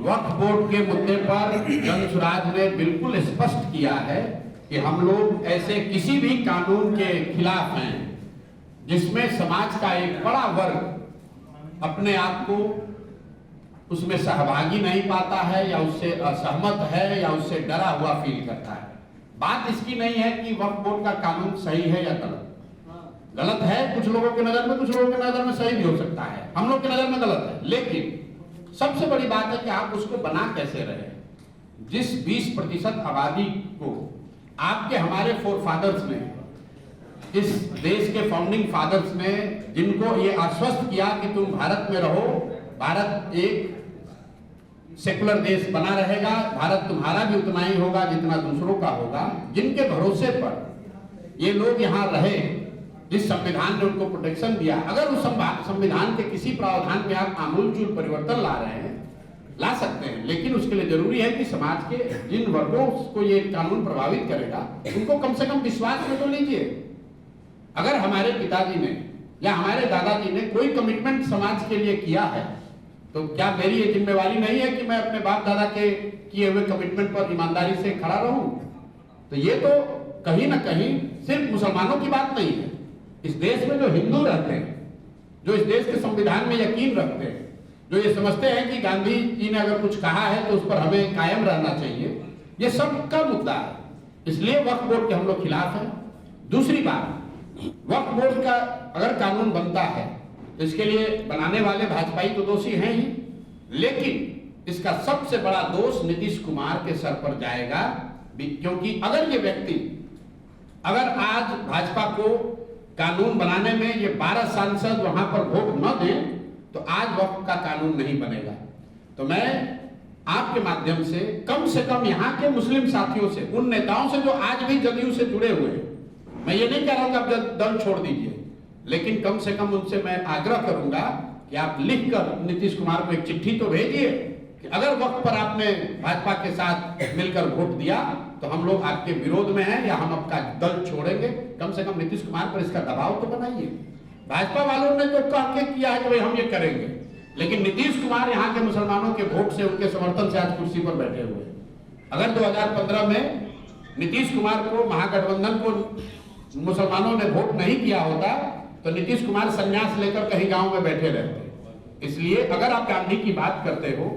वक्फ board के मुद्दे पर जनसुराज ने बिल्कुल स्पष्ट किया है कि हम लोग ऐसे किसी भी कानून के खिलाफ हैं जिसमें समाज का एक बड़ा वर्ग अपने आप को उसमें सहभागी नहीं पाता है या उससे असहमत है या उससे डरा हुआ फील करता है। बात इसकी नहीं है कि वक्फ बोर्ड का कानून सही है या गलत। गलत है कुछ लोगों की नजर में, कुछ लोगों की नजर में सही भी हो सकता है, हम लोग की नजर में गलत है। लेकिन सबसे बड़ी बात है कि आप उसको बना कैसे रहे। जिस 20% आबादी को आपके हमारे फोरफादर्स ने, इस देश के फाउंडिंग फादर्स ने, जिनको ये आश्वस्त किया कि तुम भारत में रहो, भारत एक सेकुलर देश बना रहेगा, भारत तुम्हारा भी उतना ही होगा जितना दूसरों का होगा, जिनके भरोसे पर ये लोग यहाँ रहे, जिस संविधान ने उनको प्रोटेक्शन दिया, अगर उस संविधान के किसी प्रावधान में आप आमूलचूल परिवर्तन ला रहे हैं, ला सकते हैं, लेकिन उसके लिए जरूरी है कि समाज के जिन वर्गों को ये कानून प्रभावित करेगा उनको कम से कम विश्वास में तो लीजिए। अगर हमारे पिताजी ने या हमारे दादाजी ने कोई कमिटमेंट समाज के लिए किया है तो क्या मेरी ये जिम्मेवारी नहीं है कि मैं अपने बाप दादा के किए हुए कमिटमेंट पर ईमानदारी से खड़ा रहूं? तो ये तो कहीं ना कहीं सिर्फ मुसलमानों की बात नहीं है। इस देश में जो हिंदू रहते हैं, जो इस देश के संविधान में यकीन रखते हैं, जो ये समझते हैं कि गांधी जी ने अगर कुछ कहा है तो उस पर हमें कायम रहना चाहिए, ये सबका मुद्दा है। इसलिए वक्फ बोर्ड के हम लोग खिलाफ हैं। दूसरी बात, वक्फ बोर्ड का अगर कानून बनता है तो इसके लिए बनाने वाले भाजपाई तो दोषी हैं ही, लेकिन इसका सबसे बड़ा दोष नीतीश कुमार के सर पर जाएगा। क्योंकि अगर ये व्यक्ति, अगर आज भाजपा को कानून बनाने में ये 12 सांसद वहां पर वोट न दें तो आज वक्फ का कानून नहीं बनेगा। तो मैं आपके माध्यम से कम यहाँ के मुस्लिम साथियों से, उन नेताओं से जो आज भी जदयू से जुड़े हुए हैं, मैं ये नहीं कह रहा हूं कि आप दल छोड़ दीजिए, लेकिन कम से कम उनसे मैं आग्रह करूंगा कि आप लिखकर नीतीश कुमार को एक चिट्ठी तो भेजिए कि अगर वक्त पर आपने भाजपा के साथ मिलकर वोट दिया तो हम लोग आपके विरोध में हैं या हम आपका दल छोड़ेंगे। कम से कम नीतीश कुमार पर इसका दबाव तो बनाइए। भाजपा वालों ने तो कह के किया है कि भाई हम ये करेंगे, लेकिन नीतीश कुमार यहाँ के मुसलमानों के वोट से, उनके समर्थन से आज कुर्सी पर बैठे हुए हैं। अगर 2015 में नीतीश कुमार को, महागठबंधन को मुसलमानों ने वोट नहीं किया होता तो नीतीश कुमार संन्यास लेकर कहीं गांव में बैठे रहते। इसलिए अगर आप गांधी की बात करते हो,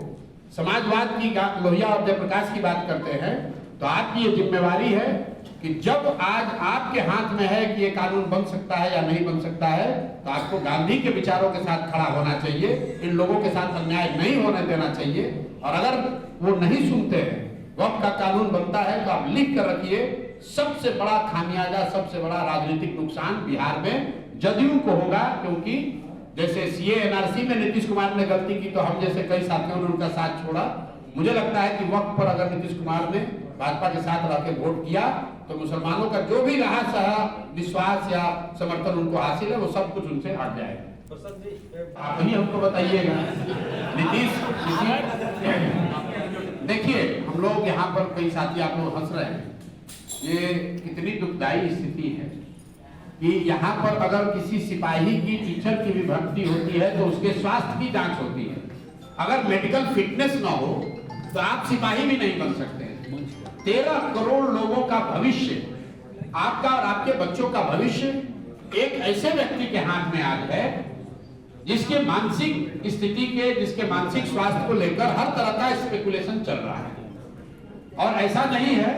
समाजवाद की, लोहिया और जयप्रकाश की बात करते हैं, तो आपकी ये जिम्मेवारी है कि जब आज आपके हाथ में है कि ये कानून बन सकता है या नहीं बन सकता है, तो आपको गांधी के विचारों के साथ खड़ा होना चाहिए। इन लोगों के साथ अन्याय नहीं होने देना चाहिए। और अगर वो नहीं सुनते हैं, वक्फ का कानून बनता है, तो आप लिख कर रखिए, सबसे बड़ा खामियाजा, सबसे बड़ा राजनीतिक नुकसान बिहार में जदयू को होगा। क्योंकि जैसे सीए एनआरसी में नीतीश कुमार ने गलती की तो हम जैसे कई साथियों ने उनका साथ छोड़ा। मुझे लगता है कि वक्त पर अगर नीतीश कुमार ने भाजपा के साथ रह के वोट किया तो मुसलमानों का जो भी रहा सहा विश्वास या समर्थन उनको हासिल है, वो सब कुछ उनसे हट जाएगा। आप ही हमको बताइएगा। नीतीश देखिए, हम लोग यहाँ पर कई साथी आप लोग हंस रहे हैं, ये कितनी दुखदायी स्थिति है कि यहाँ पर अगर किसी सिपाही की, टीचर की भी भर्ती होती है तो उसके स्वास्थ्य की जांच होती है। अगर मेडिकल फिटनेस ना हो तो आप सिपाही भी नहीं बन सकते। 13 करोड़ लोगों का भविष्य, आपका और आपके बच्चों का भविष्य एक ऐसे व्यक्ति के हाथ में आज है जिसके मानसिक स्थिति के, जिसके मानसिक स्वास्थ्य को लेकर हर तरह का स्पेकुलेशन चल रहा है। और ऐसा नहीं है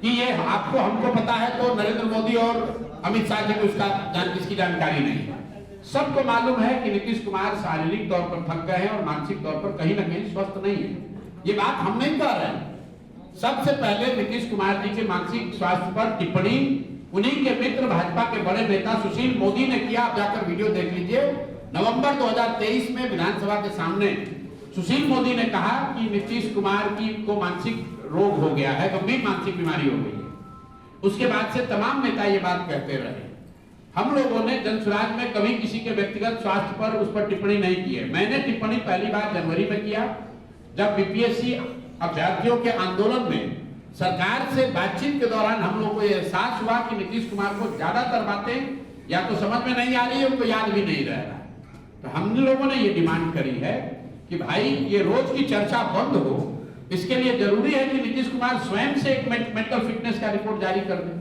कि ये आपको, हमको पता है तो नरेंद्र मोदी और अमित शाह जी को इसकी जानकारी नहीं है। सबको मालूम है कि नीतीश कुमार शारीरिक तौर पर थक गए हैं और मानसिक तौर पर कहीं ना कहीं स्वस्थ नहीं है। ये बात हम नहीं कह रहे हैं। सबसे पहले नीतीश कुमार जी के मानसिक स्वास्थ्य पर टिप्पणी उन्हीं के मित्र, भाजपा के बड़े नेता सुशील मोदी ने किया। आप जाकर वीडियो देख लीजिए। नवंबर 2023 में विधानसभा के सामने सुशील मोदी ने कहा कि नीतीश कुमार को मानसिक रोग हो गया है, गंभीर मानसिक बीमारी हो गई है। उसके बाद से तमाम नेता ये बात कहते रहे। हम लोगों ने जनसुराज में कभी किसी के व्यक्तिगत स्वास्थ्य पर उस पर टिप्पणी नहीं की है। मैंने टिप्पणी पहली बार जनवरी में किया, जब बीपीएससी अभ्यर्थियों के आंदोलन में सरकार से बातचीत के दौरान हम लोग को यह एहसास हुआ कि नीतीश कुमार को ज्यादातर बातें या तो समझ में नहीं आ रही है, उनको याद भी नहीं रह रहा है। तो हम लोगों ने ये डिमांड करी है कि भाई ये रोज की चर्चा बंद हो, इसके लिए जरूरी है कि नीतीश कुमार स्वयं से एक मेंटल फिटनेस का रिपोर्ट जारी कर दे।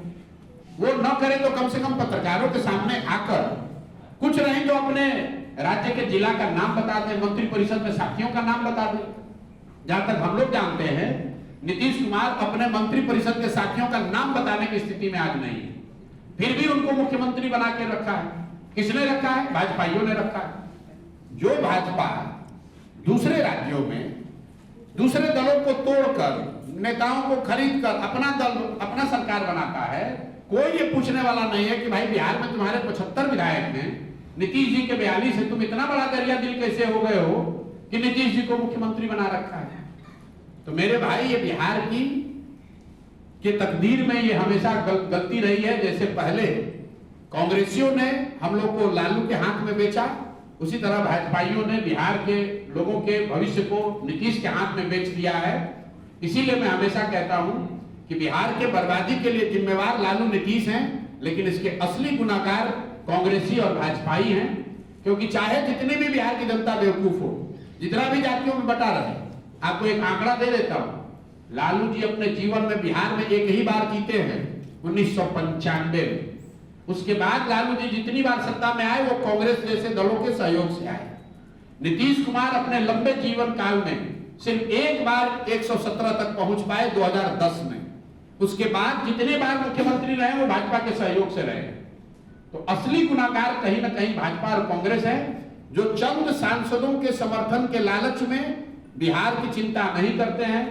वो न करे तो कम से कम पत्रकारों के सामने आकर कुछ नहीं तो अपने राज्य के जिला का नाम बता दे, मंत्री परिषद में साथियों का नाम बता दे। जहां तक हम लोग जानते हैं नीतीश कुमार अपने मंत्री परिषद के साथियों का नाम बताने की स्थिति में आज नहीं है, फिर भी उनको मुख्यमंत्री बना के रखा है। किसने रखा है? भाजपाइयों ने रखा है। जो भाजपा दूसरे राज्यों में दूसरे दलों को तोड़कर, नेताओं को खरीद कर अपना दल, अपना सरकार बनाता है, कोई ये पूछने वाला नहीं है कि भाई बिहार में तुम्हारे 75 विधायक हैं, नीतीश जी के 42 है, तुम इतना बड़ा दरिया दिल कैसे हो गए हो कि नीतीश जी को मुख्यमंत्री बना रखा है। तो मेरे भाई, ये बिहार की के तकदीर में ये हमेशा गलती रही है। जैसे पहले कांग्रेसियों ने हम लोग को लालू के हाथ में बेचा, उसी तरह भाजपाइयों ने बिहार के लोगों के भविष्य को नीतीश के हाथ में बेच दिया है। इसीलिए मैं हमेशा कहता हूं कि बिहार के बर्बादी के लिए जिम्मेवार लालू नीतीश हैं, लेकिन इसके असली गुनाहगार कांग्रेसी और भाजपाई हैं। क्योंकि चाहे जितनी भी बिहार की जनता बेवकूफ हो, जितना भी जातियों में बटा रहे, आपको एक आंकड़ा दे देता हूं। लालू जी अपने जीवन में बिहार में एक ही बार जीते हैं, 1995 में। उसके बाद लालू जी जितनी बार सत्ता में आए वो कांग्रेस जैसे दलों के सहयोग से आए। नीतीश कुमार अपने लंबे जीवन काल में सिर्फ एक बार 117 तक पहुंच पाए 2010 में। उसके बाद जितने बार मुख्यमंत्री रहे वो भाजपा के सहयोग से रहे। तो असली गुनाहगार कहीं ना कहीं भाजपा और कांग्रेस है, जो चंद सांसदों के समर्थन के लालच में बिहार की चिंता नहीं करते हैं।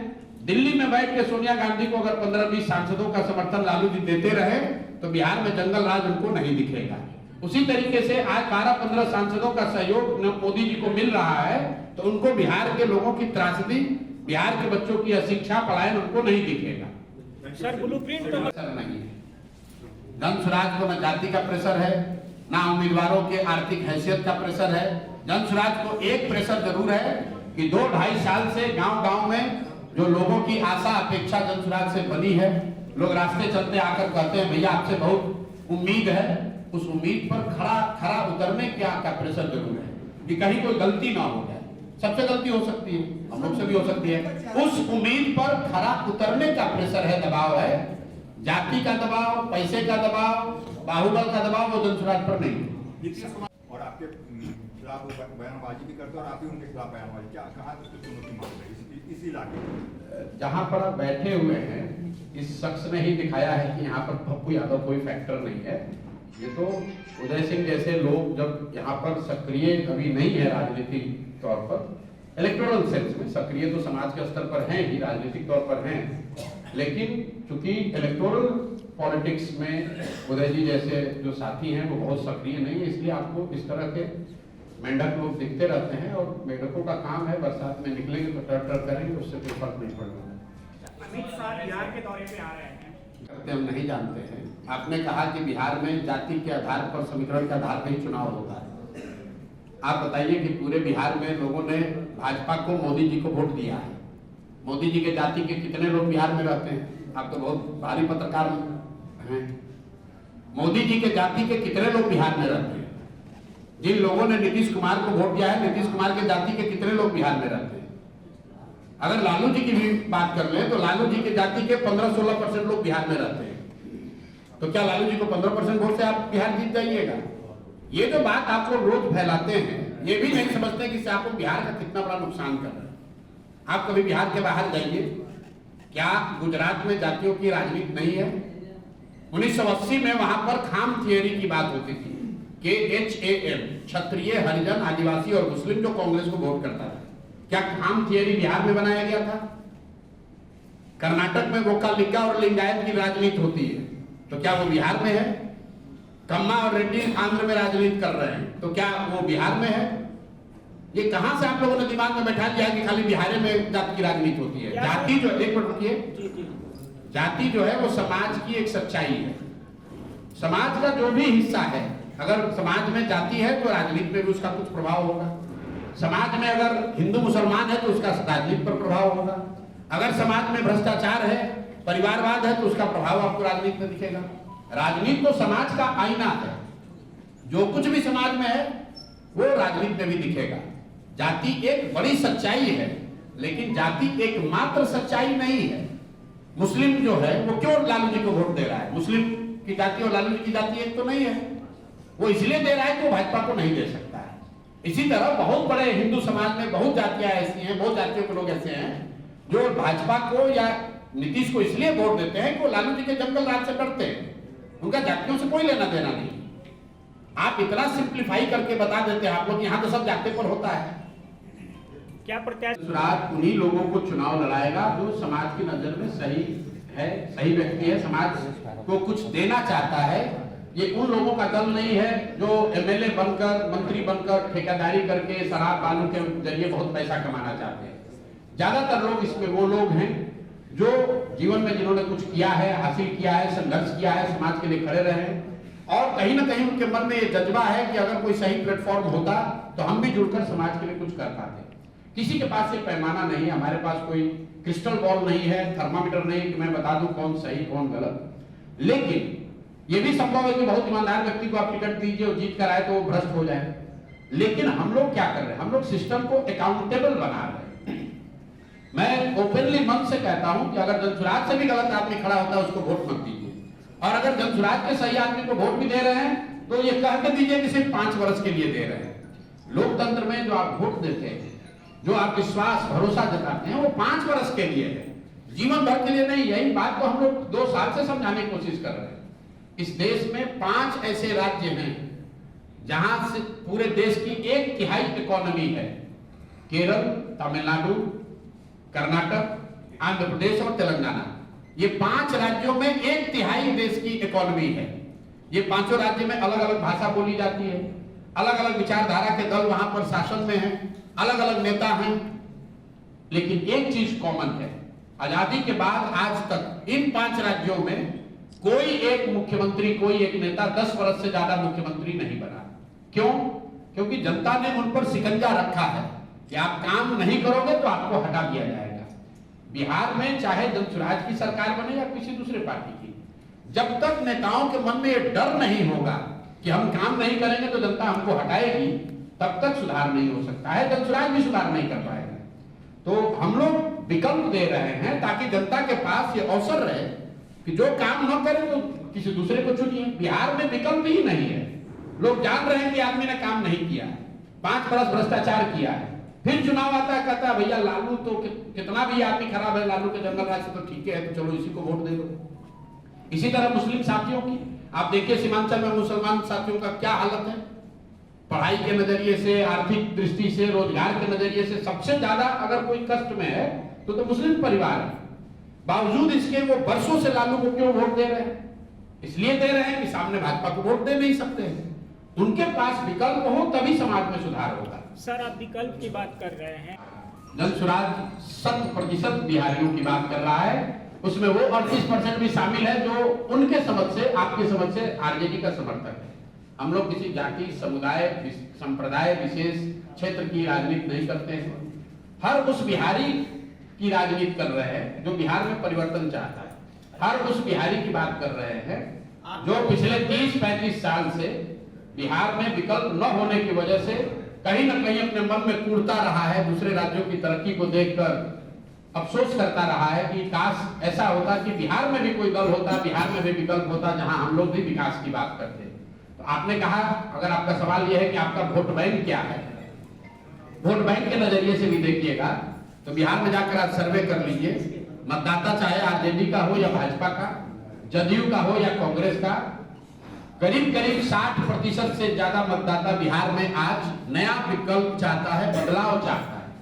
दिल्ली में बैठ के सोनिया गांधी को अगर 15-20 सांसदों का समर्थन लालू जी देते रहे तो बिहार में जंगल राज उनको नहीं दिखेगा। उसी तरीके से आज 12-15 सांसदों का सहयोग मोदी जी को मिल रहा है, तो उनको बिहार के लोगों की त्रासदी, बिहार के बच्चों की अशिक्षा, पलायन उनको नहीं दिखेगा। सर ब्लूप्रिंट तो नहीं है। जन स्वराज को न जाति का प्रेशर है, ना उम्मीदवारों के आर्थिक हैसियत का प्रेशर है। जन स्वराज को एक प्रेशर जरूर है कि 2-2.5 साल से गांव-गांव में जो लोगों की आशा अपेक्षा जन स्वराज से बनी है, लोग रास्ते चलते आकर कहते हैं भैया आपसे बहुत उम्मीद है, उस उम्मीद पर खरा उतरने का प्रेशर जरूर है कि कहीं कोई गलती ना हो जाए। सबसे गलती हो सकती है, हम लोग से भी हो सकती है। उस उम्मीद पर खरा उतरने का प्रेशर है, दबाव है। जाति का दबाव, पैसे का दबाव, बाहुबल का दबाव वो जन स्वराज पर नहीं। और आपके खिलाफ बयानबाजी भी करते और आप भी उनके खिलाफ बयानबाजी, क्या कहा इसी इलाके जहां पर आप बैठे हुए हैं, इस शख्स ने ही दिखाया है कि यहाँ पर पप्पू यादव कोई फैक्टर नहीं है। ये तो उदय सिंह जैसे लोग जब यहाँ पर सक्रिय अभी नहीं है राजनीतिक तौर पर, इलेक्टोरल सेंस में सक्रिय तो समाज के स्तर पर हैं ही, राजनीतिक तौर पर हैं, लेकिन चूंकि इलेक्टोरल पॉलिटिक्स में उदय जी जैसे जो साथी हैं वो बहुत सक्रिय नहीं है, इसलिए आपको इस तरह के मेंढक लोग दिखते रहते हैं। और मेंढकों का काम है बरसात में निकलेंगे तो टर करेंगे, उससे कोई फर्क नहीं पड़ना। अमित शाह बिहार के दौरे पे आ रहे हैं, करते हम नहीं जानते हैं। आपने कहा कि बिहार में जाति के आधार पर, समीकरण के आधार पर ही चुनाव होता है। आप बताइए कि पूरे बिहार में लोगों ने भाजपा को, मोदी जी को वोट दिया है। मोदी जी के जाति के कितने लोग बिहार में रहते हैं? आप तो बहुत भारी पत्रकार हैं। मोदी जी के जाति के कितने लोग बिहार में रहते हैं? जिन लोगों ने नीतीश कुमार को वोट दिया है, नीतीश कुमार के जाति के कितने लोग बिहार में रहते हैं? अगर लालू जी की भी बात कर लें तो लालू जी के जाति के 15-16% लोग बिहार में रहते हैं। तो क्या लालू जी को 15% वोट से आप बिहार जीत जाइएगा? ये जो बात आप लोग रोज फैलाते हैं, ये भी नहीं समझते कि आपको बिहार का कितना बड़ा नुकसान कर रहा है। आप कभी बिहार के बाहर जाइए, क्या गुजरात में जातियों की राजनीति नहीं है? 1980 में वहां पर खाम थियरी की बात होती थी, KHAM, क्षत्रिय, हरिजन, आदिवासी और मुस्लिम, जो कांग्रेस को वोट करता था। क्या खाम थियरी बिहार में बनाया गया था? कर्नाटक में वोक्कालिका और लिंगायत की राजनीति होती है, तो क्या वो बिहार में है? कम्मा और रेड्डी आंध्र में राजनीति कर रहे हैं, तो क्या वो बिहार में है? ये कहां से आप लोगों ने दिमाग में बैठा दिया कि खाली बिहार में जाति की राजनीति होती है? जाति जो, एक मिनट रुकिए, जाति जो है वो समाज की एक सच्चाई है। समाज का जो भी हिस्सा है, अगर समाज में जाति है तो राजनीति में भी उसका कुछ प्रभाव होगा। समाज में अगर हिंदू मुसलमान है तो उसका राजनीति पर प्रभाव होगा। अगर समाज में भ्रष्टाचार है, परिवारवाद है, तो उसका प्रभाव आपको राजनीति में दिखेगा। राजनीति तो समाज का आईना है, जो कुछ भी समाज में है वो राजनीति में भी दिखेगा। जाति एक बड़ी सच्चाई है, लेकिन जाति एकमात्र सच्चाई नहीं है। मुस्लिम जो है वो क्यों लालू जी को वोट दे रहा है? मुस्लिम की जाति और लालू जी की जाति एक तो नहीं है। वो इसलिए दे रहा है कि वो भाजपा को नहीं दे सकता है। इसी तरह बहुत बड़े हिंदू समाज में बहुत जातियां ऐसी हैं, बहुत जातियों के लोग ऐसे हैं जो भाजपा को या नीतीश को इसलिए वोट देते हैं कि वो लालू जी के जंगल राज से डरते हैं। उनका जातियों से कोई लेना देना नहीं। आप इतना सिंप्लीफाई करके बता देते हैं आप लोग, यहाँ तो सब जाति पर होता है। क्या प्रत्याशी सुराज उन्हीं लोगों को चुनाव लड़ाएगा जो समाज की नजर में सही है, सही व्यक्ति है, समाज को कुछ देना चाहता है। ये उन लोगों का दल नहीं है जो एमएलए बनकर, मंत्री बनकर, ठेकेदारी करके, शराब बालू के जरिए बहुत पैसा कमाना चाहते हैं। ज्यादातर लोग इसमें वो लोग हैं जो जीवन में जिन्होंने कुछ किया है, हासिल किया है, संघर्ष किया है, समाज के लिए खड़े रहे हैं, और कहीं ना कहीं उनके मन में ये जज्बा है कि अगर कोई सही प्लेटफॉर्म होता तो हम भी जुड़कर समाज के लिए कुछ कर पाते। किसी के पास ये पैमाना नहीं है, हमारे पास कोई क्रिस्टल बॉल नहीं है, थर्मामीटर नहीं कि मैं बता दूं कौन सही कौन गलत। लेकिन ये भी संभव है कि बहुत ईमानदार व्यक्ति को आप टिकट दीजिए और जीत कर आए तो वो भ्रष्ट हो जाए। लेकिन हम लोग क्या कर रहे हैं? हम लोग सिस्टम को अकाउंटेबल बना रहे हैं। मैं ओपनली मन से कहता हूं कि अगर जनसुराज से भी गलत आदमी खड़ा होता है उसको वोट मत दीजिए, और अगर जनसुराज के सही आदमी को वोट भी दे रहे हैं तो ये कह के दीजिए कि सिर्फ 5 वर्ष के लिए दे रहे हैं। लोकतंत्र में जो आप वोट देते हैं, जो आप विश्वास भरोसा जताते हैं, वो 5 वर्ष के लिए है, जीवन भर के लिए नहीं। यही बात तो हम लोग 2 साल से समझाने की कोशिश कर रहे हैं। इस देश में 5 ऐसे राज्य हैं जहां से पूरे देश की 1/3 इकोनॉमी है। केरल, तमिलनाडु, कर्नाटक, आंध्र प्रदेश और तेलंगाना। ये 5 राज्यों में 1/3 देश की इकोनॉमी है। ये 5 राज्य में अलग अलग भाषा बोली जाती है, अलग अलग विचारधारा के दल वहां पर शासन में हैं, अलग अलग नेता हैं, लेकिन एक चीज कॉमन है। आजादी के बाद आज तक इन 5 राज्यों में कोई एक मुख्यमंत्री, कोई एक नेता 10 वर्ष से ज्यादा मुख्यमंत्री नहीं बना। क्यों? क्योंकि जनता ने उन पर शिकंजा रखा है कि आप काम नहीं करोगे तो आपको हटा दिया जाएगा। बिहार में चाहे जनसुराज की सरकार बने या किसी दूसरे पार्टी की, जब तक नेताओं के मन में ये डर नहीं होगा कि हम काम नहीं करेंगे तो जनता हमको हटाएगी, तब तक सुधार नहीं हो सकता है। जनसुराज भी सुधार नहीं कर पाएगा। तो हम लोग विकल्प दे रहे हैं ताकि जनता के पास ये अवसर रहे कि जो काम न करे तो किसी दूसरे को चुनिए। बिहार में विकल्प ही नहीं है। लोग जान रहे हैं कि आदमी ने काम नहीं किया है, 5 वर्ष भ्रष्टाचार किया है, फिर चुनाव आता है, कहता है भैया लालू तो कितना भी आदमी खराब है, लालू के जंगल राज से तो ठीक है, तो चलो इसी को वोट दे दो। इसी तरह मुस्लिम साथियों की आप देखिए, सीमांचल में मुसलमान साथियों का क्या हालत है। पढ़ाई के नजरिए से, आर्थिक दृष्टि से, रोजगार के नजरिए से सबसे ज्यादा अगर कोई कष्ट में है तो मुस्लिम परिवार है। बावजूद इसके वो वर्षों से लालू को क्यों वोट दे रहे हैं? इसलिए दे रहे हैं कि सामने भाजपा को वोट दे नहीं सकते हैं। उनके पास विकल्प हो तभी समाज में सुधार होगा। सर, आप विकल्प की बात कर रहे हैं। जनसुराज 100% बिहारियों की बात कर रहा है, उसमें वो 38% भी शामिल है जो उनके समझ से, आपकी समझ से आरजेडी का समर्थक है। हम लोग किसी जाति, समुदाय, संप्रदाय विशेष क्षेत्र की राजनीति नहीं करते हैं। हर उस बिहारी की राजनीति कर रहे हैं जो बिहार में परिवर्तन चाहता है। हर उस बिहारी की बात कर रहे हैं जो पिछले 30-35 साल से बिहार में विकल्प न होने की वजह से कहीं ना कहीं अपने मन में कूड़ता रहा है, दूसरे राज्यों की तरक्की को देखकर अफसोस करता रहा है कि काश ऐसा होता कि बिहार में भी कोई दल होता, बिहार में भी विकल्प होता जहां हम लोग भी विकास की बात करते। तो आपने कहा, अगर आपका सवाल यह है कि आपका वोट बैंक क्या है, वोट बैंक के नजरिए से भी देखिएगा तो बिहार में जाकर आप सर्वे कर लीजिए। मतदाता चाहे आरजेडी का हो या भाजपा का, जदयू का हो या कांग्रेस का, करीब करीब 60% से ज्यादा मतदाता बिहार में आज नया विकल्प चाहता है, बदलाव चाहता है।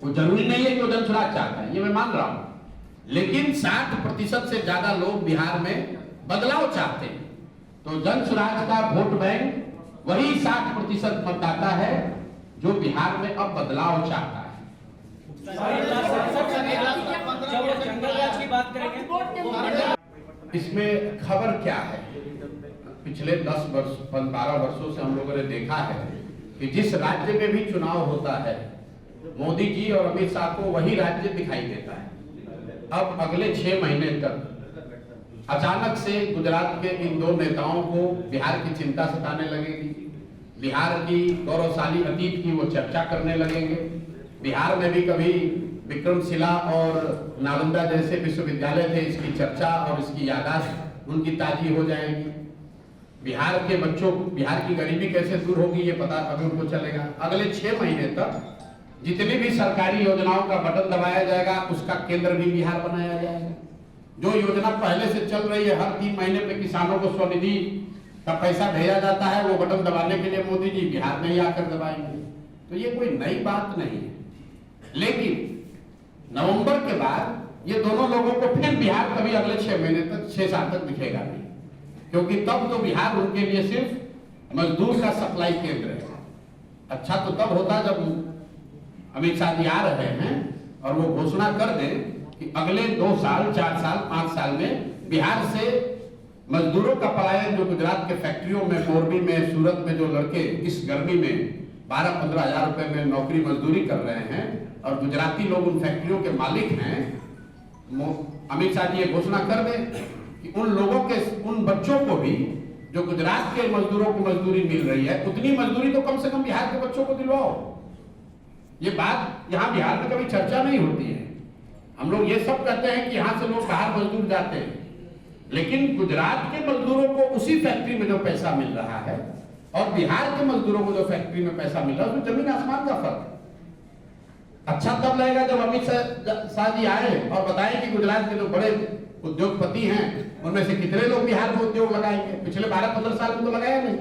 वो जरूरी नहीं है कि वो जनसुराज चाहता है, ये मैं मान रहा हूं, लेकिन 60% से ज्यादा लोग बिहार में बदलाव चाहते हैं। तो जनसुराज का वोट बैंक वही 60% मतदाता है जो बिहार में अब बदलाव चाहता है। इसमें खबर क्या है? पिछले 10-12 वर्षों से हम लोगों ने देखा है कि जिस राज्य में भी चुनाव होता है, मोदी जी और अमित शाह को वही राज्य दिखाई देता है। अब अगले 6 महीने तक अचानक से गुजरात के इन 2 नेताओं को बिहार की चिंता सताने लगेगी। बिहार की गौरवशाली अतीत की वो चर्चा करने लगेंगे। बिहार में भी कभी विक्रमशिला और नालंदा जैसे विश्वविद्यालय थे, इसकी चर्चा और इसकी यादाश्त उनकी ताजी हो जाएगी। बिहार के बच्चों, बिहार की गरीबी कैसे दूर होगी ये पता अभी उनको चलेगा। अगले 6 महीने तक जितनी भी सरकारी योजनाओं का बटन दबाया जाएगा उसका केंद्र भी बिहार बनाया जाएगा। जो योजना पहले से चल रही है, हर 3 महीने पे किसानों को स्वनिधि का पैसा भेजा जाता है, वो बटन दबाने के लिए मोदी जी बिहार में ही आकर दबाएंगे। तो ये कोई नई बात नहीं है। लेकिन नवंबर के बाद ये दोनों लोगों को फिर बिहार कभी अगले 6 महीने तक 6 साल तक दिखेगा नहीं, क्योंकि तब तो बिहार उनके लिए सिर्फ मजदूर का सप्लाई केंद्र है। अच्छा तो तब होता जब अमित शाह जी आ रहे हैं और वो घोषणा कर दें कि अगले 2 साल, 4 साल, 5 साल में बिहार से मजदूरों का पलायन, जो गुजरात के फैक्ट्रियों में, मोरबी में, सूरत में जो लड़के इस गर्मी में 12-15 हजार रुपए में नौकरी मजदूरी कर रहे हैं और गुजराती लोग उन फैक्ट्रियों के मालिक हैं, अमित शाह जी ये घोषणा कर दें कि उन लोगों के, उन बच्चों को भी जो गुजरात के मजदूरों को मजदूरी मिल रही है, उतनी मजदूरी तो कम से कम बिहार के बच्चों को दिलवाओ। ये बात यहाँ बिहार में कभी चर्चा नहीं होती है। हम लोग ये सब कहते हैं कि यहाँ से लोग बाहर मजदूर जाते हैं, लेकिन गुजरात के मजदूरों को उसी फैक्ट्री में जो पैसा मिल रहा है और बिहार के मजदूरों को जो फैक्ट्री में पैसा मिल रहा है, उसमें जमीन आसमान का फर्क है। अच्छा तब लगेगा जब अमित शाह जी आए और बताएं कि गुजरात के जो बड़े उद्योगपति हैं उनमें से कितने लोग बिहार में उद्योग लगाएंगे। पिछले 12-15 साल में तो लगाया नहीं।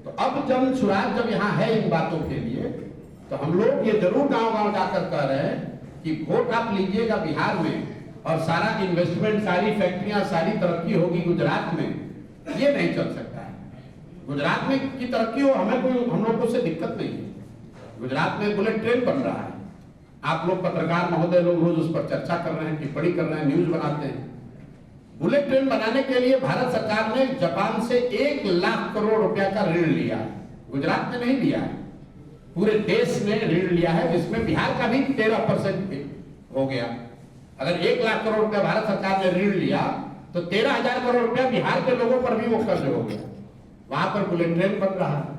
तो अब जन सुराग जब यहाँ है इन बातों के लिए, तो हम लोग ये जरूर गांव-गांव जाकर कह रहे हैं कि वोट आप लीजिएगा बिहार में और सारा इन्वेस्टमेंट, सारी फैक्ट्रियां, सारी तरक्की होगी गुजरात में। ये नहीं चल सकता है। गुजरात में की तरक्की हो, हमें कोई, हम लोग को उससे दिक्कत नहीं है। गुजरात में बुलेट ट्रेन बन रहा है। आप लोग पत्रकार महोदय लोग रोज उस पर चर्चा कर रहे हैं, टिप्पणी कर रहे हैं, न्यूज बनाते हैं। बुलेट ट्रेन बनाने के लिए भारत सरकार ने जापान से 1 लाख करोड़ रुपया का ऋण लिया, गुजरात ने नहीं लिया है, पूरे देश ने ऋण लिया है, जिसमें बिहार का भी 13% हो गया। अगर 1 लाख करोड़ रुपया भारत सरकार ने ऋण लिया तो 13,000 करोड़ रुपया बिहार के लोगों पर भी वो कर्ज हो गया। वहां पर बुलेट ट्रेन बन रहा है।